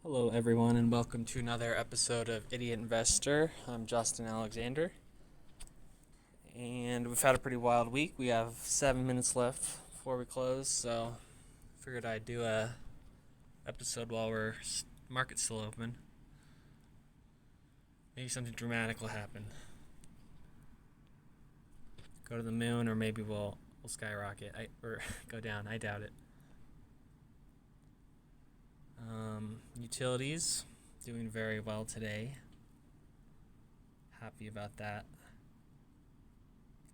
Hello, everyone, and welcome to another episode of Idiot Investor. I'm Justin Alexander, and we've had a pretty wild week. We have 7 minutes left before we close, so figured I'd do a episode while we're market's still open. Maybe something dramatic will happen. Go to the moon, or maybe we'll skyrocket. Or go down. I doubt it. Utilities doing very well today. Happy about that.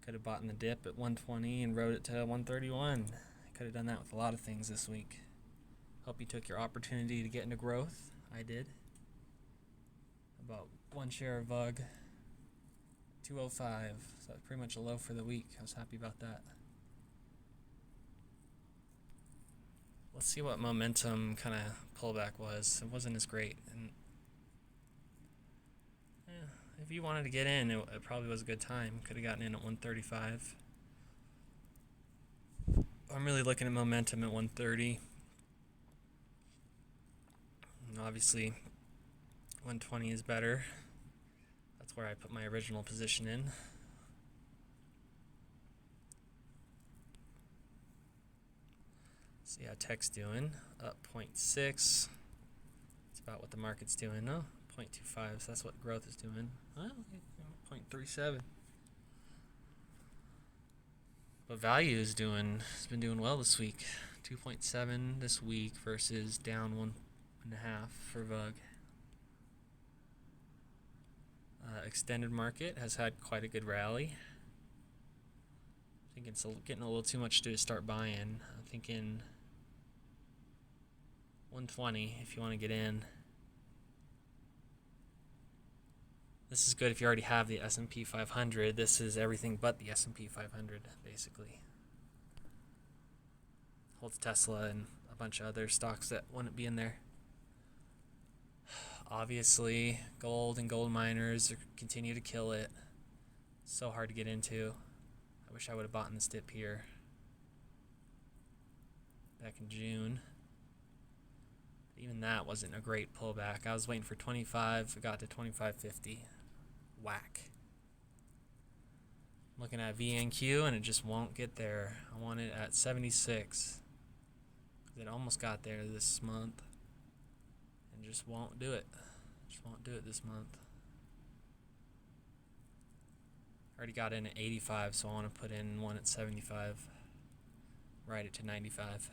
Could have bought in the dip at 120 and rode it to 131. I could have done that with a lot of things this week. Hope you took your opportunity to get into growth. I did. About one share of VUG, 205. So that's pretty much a low for the week. I was happy about that. Let's see what momentum kind of pullback was. It wasn't as great. And if you wanted to get in, it probably was a good time. Could have gotten in at 135. I'm really looking at momentum at 130. And obviously, 120 is better. That's where I put my original position in. See how tech's doing. Up 0.6. It's about what the market's doing. No, 0.25. So that's what growth is doing. Well, 0.37. But value has been doing well this week. 2.7 this week versus down 1.5 for VUG. Extended market has had quite a good rally. I think it's getting a little too much to start buying. I'm thinking 120 if you want to get in. This is good if you already have the S&P 500. This is everything but the S&P 500, basically. Holds Tesla and a bunch of other stocks that wouldn't be in there. Obviously, gold and gold miners continue to kill it. So hard to get into. I wish I would have bought in this dip here back in June. Even that wasn't a great pullback. I was waiting for 25. It got to 25.50. Whack. I'm looking at VNQ and it just won't get there. I want it at 76. It almost got there this month. And just won't do it. Just won't do it this month. Already got in at 85, so I want to put in one at 75. Ride it to 95.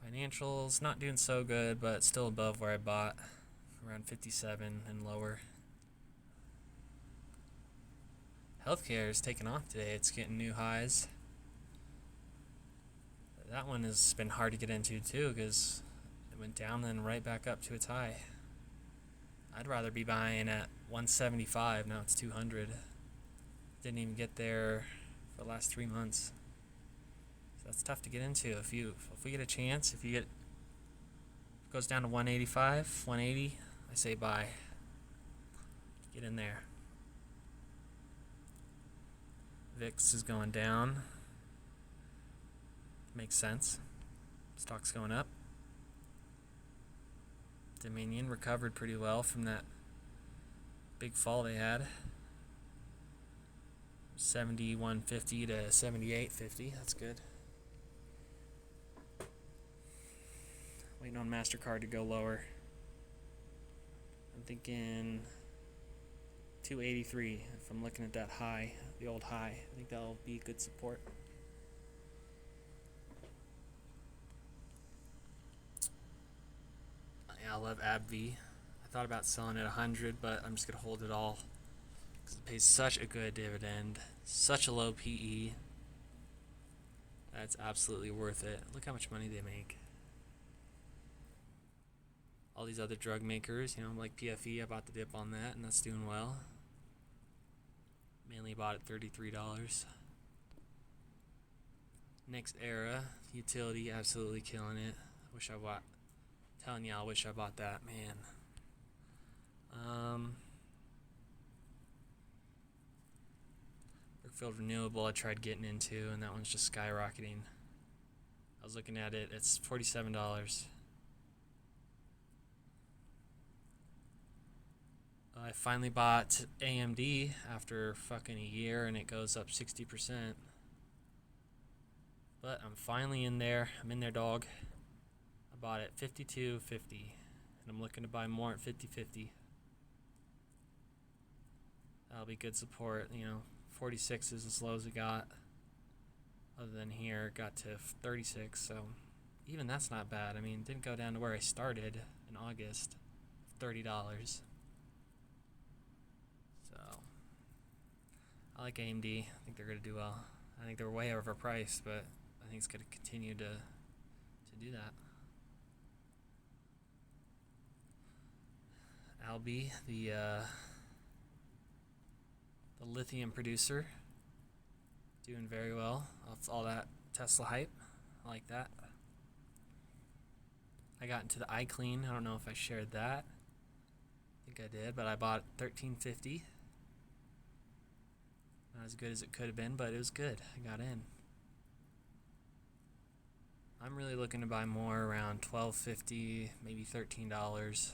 Financials not doing so good, but still above where I bought, around 57 and lower. Healthcare is taking off today. It's getting new highs. That one has been hard to get into too because it went down then right back up to its high. I'd rather be buying at 175. Now it's 200. Didn't even get there for the last 3 months. So that's tough to get into. If we get a chance, if it goes down to 185, 180, I say buy. Get in there. VIX is going down. Makes sense. Stock's going up. Dominion recovered pretty well from that big fall they had. 71.50 to 78.50. That's good. Waiting on MasterCard to go lower. I'm thinking 283 if I'm looking at that high, the old high. I think that'll be good support. Yeah, I love AbbVie. I thought about selling at 100, but I'm just going to hold it all because it pays such a good dividend, such a low PE. That's absolutely worth it. Look how much money they make. All these other drug makers, like PFE, I bought the dip on that, and that's doing well. Mainly bought at $33. Next Era, utility, absolutely killing it. I wish I bought. Telling you, I wish I bought that, man. Brookfield Renewable, I tried getting into, and that one's just skyrocketing. I was looking at it. It's $47. I finally bought AMD after fucking a year, and it goes up 60%. But I'm finally in there. I'm in there, dog. I bought it 52.50, and I'm looking to buy more at 50.50. That'll be good support. 46 is as low as it got. Other than here, it got to 36, so even that's not bad. I mean, it didn't go down to where I started in August, $30. So I like AMD. I think they're gonna do well. I think they're way overpriced, but I think it's gonna continue to do that. Albi, the lithium producer, doing very well off all that Tesla hype. I like that. I got into the iClean. I don't know if I shared that. I think I did, but I bought $13.50. Not as good as it could have been, but it was good. I got in. I'm really looking to buy more around $12.50, maybe $13.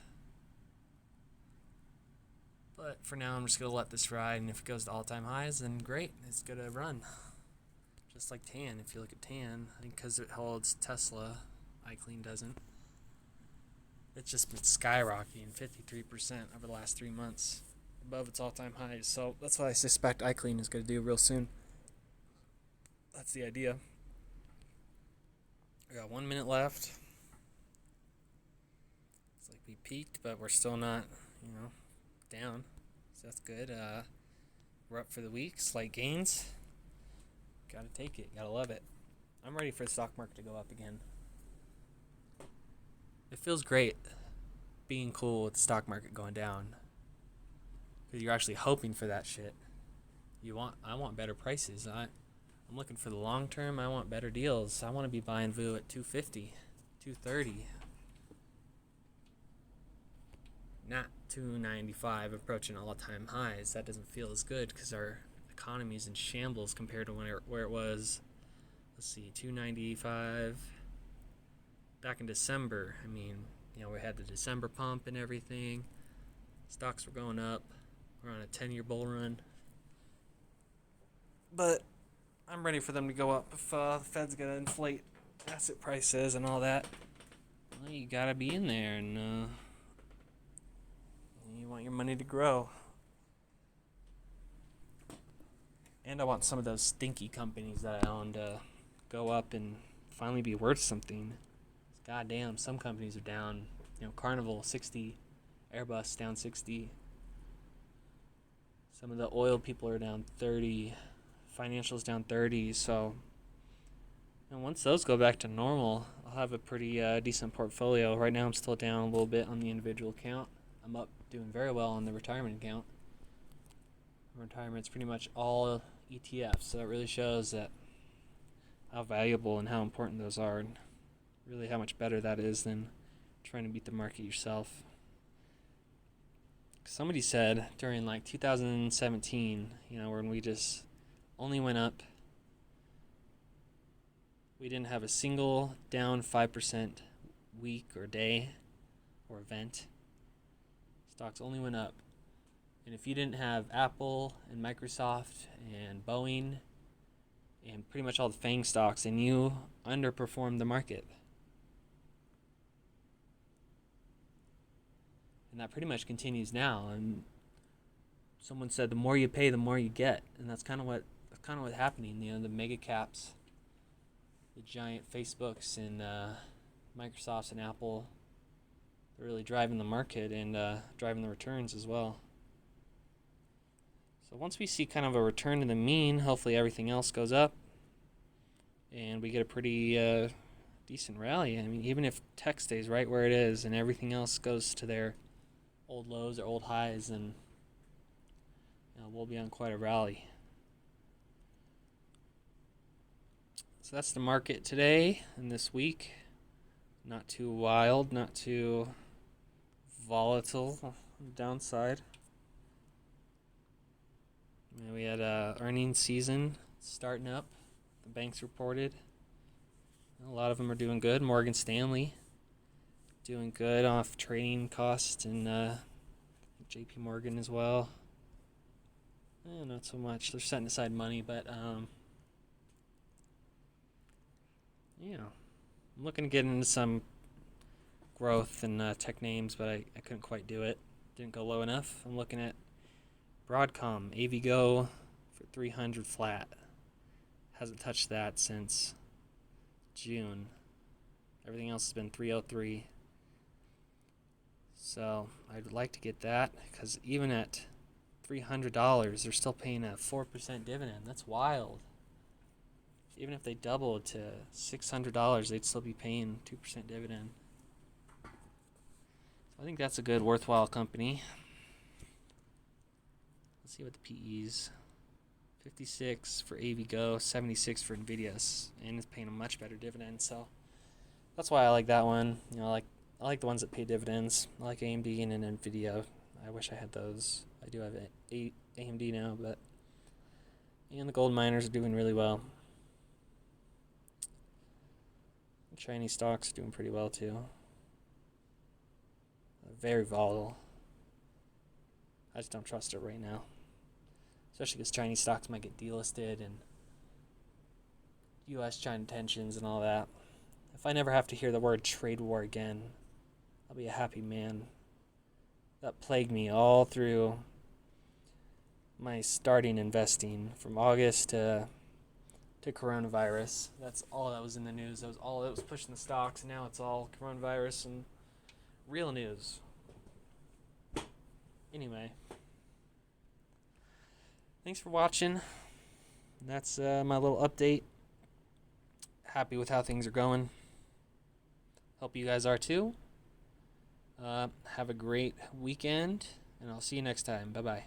But for now, I'm just going to let this ride, and if it goes to all-time highs, then great. It's going to run. Just like TAN. If you look at TAN, I think because it holds Tesla, iClean doesn't. It's just been skyrocketing 53% over the last 3 months, above its all-time highs. So that's what I suspect iClean is going to do real soon. That's the idea. We got 1 minute left. It's like we peaked, but we're still not, down. So that's good. We're up for the week. Slight gains. Gotta take it. Gotta love it. I'm ready for the stock market to go up again. It feels great being cool with the stock market going down, because you're actually hoping for that shit. I want better prices. I'm looking for the long term. I want better deals. I want to be buying VU at $250, $230, not $295, approaching all-time highs. That doesn't feel as good because our economy's in shambles compared to where it was. Let's see, $295 back in December. I mean, we had the December pump and everything. Stocks were going up. We're on a 10-year bull run. But I'm ready for them to go up. If the Fed's going to inflate asset prices and all that, well, you got to be in there, and you want your money to grow. And I want some of those stinky companies that I own to go up and finally be worth something. Goddamn, some companies are down. Carnival 60, Airbus down 60. Some of the oil people are down 30, financials down 30. So, once those go back to normal, I'll have a pretty decent portfolio. Right now, I'm still down a little bit on the individual account. I'm up, doing very well on the retirement account. Retirement's pretty much all ETFs, so it really shows that how valuable and how important those are, and really how much better that is than trying to beat the market yourself. Somebody said during 2017, when we just only went up, we didn't have a single down 5% week or day or event. Stocks only went up. And if you didn't have Apple and Microsoft and Boeing and pretty much all the FANG stocks, then you underperformed the market. And that pretty much continues now. And someone said the more you pay, the more you get. And that's kind of what's happening. The mega caps, the giant Facebooks and Microsofts and Apple, they're really driving the market and driving the returns as well. So once we see kind of a return to the mean, hopefully everything else goes up and we get a pretty decent rally. I mean, even if tech stays right where it is and everything else goes to their old lows or old highs, then we'll be on quite a rally. So that's the market today and this week. Not too wild, not too volatile on the downside. We had earnings season starting up. The banks reported. A lot of them are doing good. Morgan Stanley doing good off trading costs, and JP Morgan as well. Not so much. They're setting aside money, but yeah, I'm looking to get into some growth in tech names, but I couldn't quite do it. Didn't go low enough. I'm looking at Broadcom, AVGO for 300 flat. Hasn't touched that since June. Everything else has been 303. So I'd like to get that, because even at $300, they're still paying a 4% dividend. That's wild. Even if they doubled to $600, they'd still be paying 2% dividend. So I think that's a good, worthwhile company. Let's see what the PE's. 56 for AVGO, 76 for NVIDIA, and it's paying a much better dividend. So that's why I like that one. I like the ones that pay dividends. I like AMD and NVIDIA. I wish I had those. I do have AMD now, and the gold miners are doing really well. The Chinese stocks are doing pretty well too. Very volatile. I just don't trust it right now. Especially because Chinese stocks might get delisted, and U.S.-China tensions and all that. If I never have to hear the word trade war again, I'll be a happy man. That plagued me all through my starting investing from August to coronavirus. That's all that was in the news. That was all that was pushing the stocks, and now it's all coronavirus and real news. Anyway, thanks for watching. That's my little update. Happy with how things are going. Hope you guys are too. Have a great weekend, and I'll see you next time. Bye-bye.